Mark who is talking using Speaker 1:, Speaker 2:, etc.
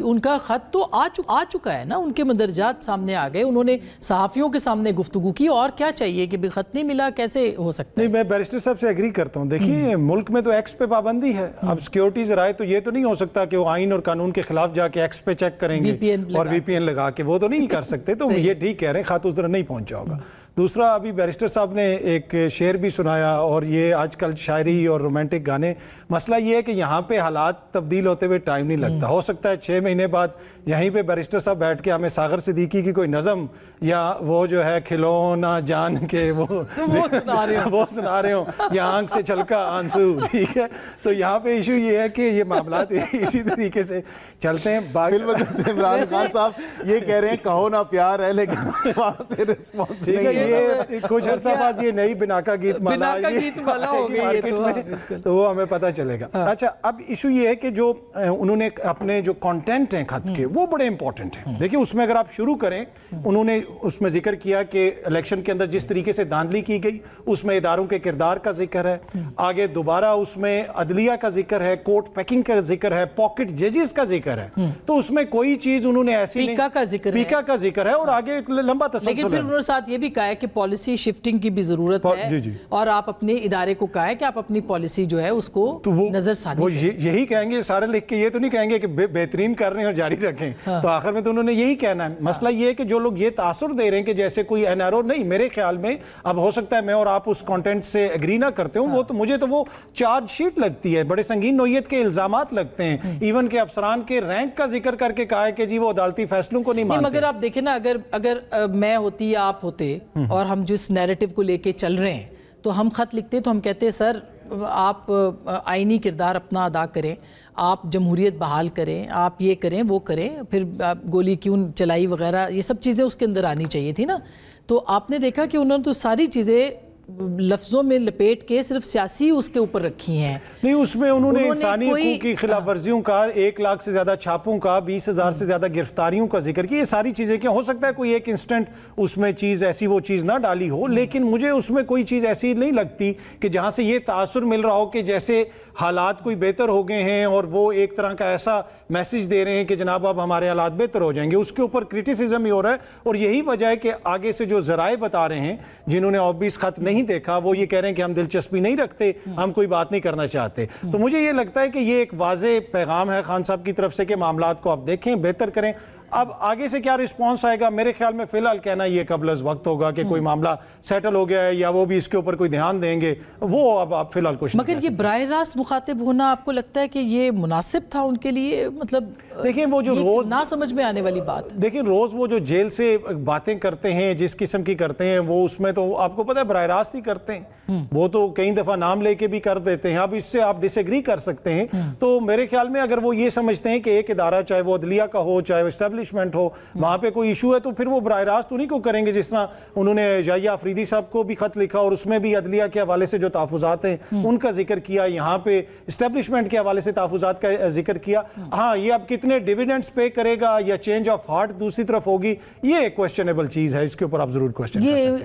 Speaker 1: उनका खत तो आ चुका है ना, उनके मदरजात सामने आ गए, उन्होंने सहाफ़ियों के सामने गुफ्तगू की, और क्या चाहिए कि भी खत नहीं मिला, कैसे हो सकता है?
Speaker 2: नहीं, मैं बैरिस्टर साहब से एग्री करता हूँ। देखिए, मुल्क में तो एक्स पे पाबंदी है। अब सिक्योरिटीज राय तो ये तो नहीं हो सकता कि वो आइन और कानून के खिलाफ जाके एक्स पे चेक करेंगे और VPN लगा के, वो तो नहीं कर सकते। तो ये ठीक कह रहे हैं, खत उस तरह नहीं पहुंचा होगा। दूसरा, अभी बैरिस्टर साहब ने एक शेर भी सुनाया, और ये आजकल शायरी और रोमांटिक गाने, मसला ये है कि यहाँ पे हालात तब्दील होते हुए टाइम नहीं लगता। हो सकता है 6 महीने बाद यहीं पे बैरिस्टर साहब बैठ के हमें सागर सिद्दीकी की कोई नज़म या वो जो है खिलौना जान के वो सुना रहे हो, या आंख से छलका आंसू, ठीक है। तो यहाँ पे इशू ये है कि ये मामलात इसी तरीके से चलते हैं।
Speaker 3: इमरान खान साहब ये कह रहे हैं कहो ना प्यार है, लेकिन वहाँ से रिस्पॉन्स नहीं है।
Speaker 2: ये कुछ अर्सा बाद ये नई बिनाका गीत माला
Speaker 1: हो गई
Speaker 2: मार्केट में, तो वो हमें पता चलेगा। अच्छा, अब इशू ये है कि जो उन्होंने अपने जो कंटेंट हैं खत के, वो बड़े इंपॉर्टेंट हैं। देखिए, उसमें अगर आप शुरू करें, उन्होंने उसमें जिक्र किया कि इलेक्शन के अंदर जिस तरीके से धांधली की गई, उसमें इदारों के किरदार का जिक्र है। आगे दोबारा उसमें अदलिया का जिक्र है, कोर्ट पैकिंग का जिक्र है, पॉकेट जजेस का जिक्र है। तो उसमें कोई चीज उन्होंने ऐसी
Speaker 1: पीका का जिक्र
Speaker 2: है, और आगे एक लंबा तसलसल है।
Speaker 1: लेकिन फिर उन्होंने साथ ये भी कहा है कि पॉलिसी शिफ्टिंग की भी जरूरत है, और आप अपने इदारे को कहा है कि आप अपनी पॉलिसी जो है उसको नजरसानी
Speaker 2: वो यही कहेंगे सारे लिख के, ये तो नहीं कहेंगे कि बेहतरीन कर रहे हैं और जारी रखें। तो आखिर में तो उन्होंने यही कहना है। मसला ये है कि जो लोग ये तासुर दे रहे हैं कि जैसे कोई NRO, नहीं, मेरे ख्याल में, अब हो सकता है मैं और आप उस कंटेंट से एग्री ना करते हो, वो तो मुझे तो वो चार्जशीट लगती है, बड़े संगीन नौयत के इल्जामात लगते हैं। इवन के अफसरान के रैंक का जिक्र करके कहा है कि जी वो अदालती फैसलों को नहीं मानते।
Speaker 1: मगर आप देखें ना, अगर मैं होती या आप होते और हम जिस नैरेटिव को लेके चल रहे हैं, तो हम खत लिखते तो हम कहते सर आप आईनी किरदार अपना अदा करें, आप जमहूरियत बहाल करें, आप ये करें वो करें, फिर गोली क्यों चलाई वगैरह, ये सब चीज़ें उसके अंदर आनी चाहिए थी ना। तो आपने देखा कि उन्होंने तो सारी चीज़ें लफ्ज़ों में लपेट के सिर्फ सियासी उसके ऊपर रखी हैं।
Speaker 2: नहीं, उसमें उन्होंने इंसानी हकूक़ की खिलाफ वर्जियों का, 1 लाख से ज़्यादा छापों का, 20,000 से ज़्यादा गिरफ्तारियों का जिक्र किया। ये सारी चीज़ें क्या हो सकता है कोई एक इंस्टेंट उसमें चीज़ ऐसी वो चीज़ ना डाली हो, लेकिन मुझे उसमें कोई चीज़ ऐसी नहीं लगती कि जहाँ से ये तासुर मिल रहा हो कि जैसे हालात कोई बेहतर हो गए हैं और वो एक तरह का ऐसा मैसेज दे रहे हैं कि जनाब अब हमारे हालात बेहतर हो जाएंगे। उसके ऊपर क्रिटिसिज्म ही हो रहा है, और यही वजह है कि आगे से जो ज़राए बता रहे हैं, जिन्होंने ऑब्वियस खत नहीं देखा, वो ये कह रहे हैं कि हम दिलचस्पी नहीं रखते, हम कोई बात नहीं करना चाहते। तो मुझे ये लगता है कि ये एक वाज़े पैगाम है खान साहब की तरफ से कि मामलात को आप देखें, बेहतर करें। अब आगे से क्या रिस्पांस आएगा, मेरे ख्याल में फिलहाल कहना ये कबल अज़ वक्त होगा कि कोई मामला सेटल हो गया है या वो भी इसके ऊपर कोई ध्यान देंगे, वो अब आप फिलहाल कुछ।
Speaker 1: मगर ये बराह रास्त मुखातिब होना आपको लगता है कि ये मुनासिब था उनके लिए? मतलब
Speaker 2: देखिए, वो जो रोज
Speaker 1: ना समझ में आने वाली बात है।
Speaker 2: देखिए, रोज वो जो जेल से बातें करते हैं, जिस किस्म की करते हैं, वो उसमें तो आपको पता है बराह रास्त ही करते हैं। वो तो कई दफा नाम लेके भी कर देते हैं। अब इससे आप डिसएग्री कर सकते हैं। तो मेरे ख्याल में अगर वो ये समझते हैं कि एक इदारा, चाहे वो अदलिया का हो, चाहे वो एस्टेब्लिशमेंट हो, वहाँ पे कोई इशू है, तो फिर वो बराह रास्त उन्हीं को करेंगे। जिस तरह उन्होंने याहिया अफरीदी साहब को भी खत लिखा और उसमें भी अदलिया के हवाले से जो तहफ़्फ़ुज़ात हैं उनका जिक्र किया, यहाँ पे इस्टेब्लिशमेंट के हवाले से तहफ़्फ़ुज़ात का जिक्र किया। हाँ, ये अब कितने डिविडेंड्स पे करेगा या चेंज ऑफ हार्ट दूसरी तरफ होगी, ये क्वेश्चनेबल चीज़ है, इसके ऊपर आप ज़रूर क्वेश्चन कर सकते हैं।